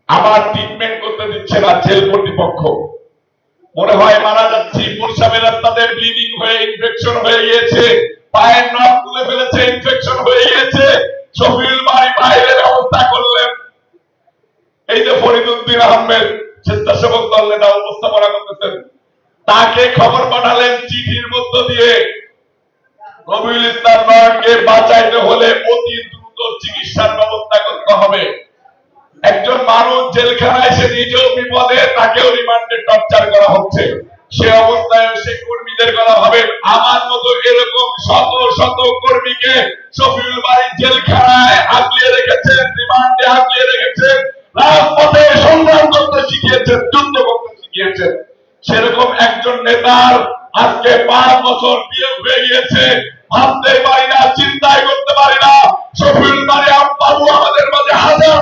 আমার ট্রিটমেন্ট করতে দিচ্ছে না জেল কর্তৃপক্ষ। মনে হয় মারা যাচ্ছি, প্রস্রাবের রাস্তাদের ব্লিডিং হয়ে ইনফেকশন হয়ে গিয়েছে, পায়ের নখ তুলে ফেলেছে, ইনফেকশন হয়ে গিয়েছে। শফিউল বাড়ি বাইরে ব্যবস্থা করলেন। এই যে ফরিদউদ্দিন আহমেদ স্বেচ্ছাসেবক দল নেতা উপস্থাপনা করতেছেন, তাকে খবর পাঠালেন চিঠির মধ্য দিয়ে, রবিউল ইসলাম নয়নকে বাঁচাইতে হলে অতি দ্রুত চিকিৎসার ব্যবস্থা করতে হবে। একজন মানুষ জেলখানায় সে নিজেও বিপদে, তাকেও রিমান্ডে টর্চার করা হচ্ছে। সে অবস্থায় সে কর্মীদের কথা ভাবে, আমার মতো এরকম শত শত কর্মীকে শফিউল বাড়ি জেলখানায় আগলিয়ে রেখেছেন, রিমান্ডে আগলিয়ে রেখেছেন, রাজপথে সংগ্রাম করতে শিখিয়েছেন, যুদ্ধ করতে শিখিয়েছেন। সেরকম একজন নেতার আজকে 5 বছর বিয়োগ হয়ে গিয়েছে। ভাবতে পারি না, চিন্তাই করতে পারি না। শফিউল বাড়ি বাবু আমাদের মাঝে হাজার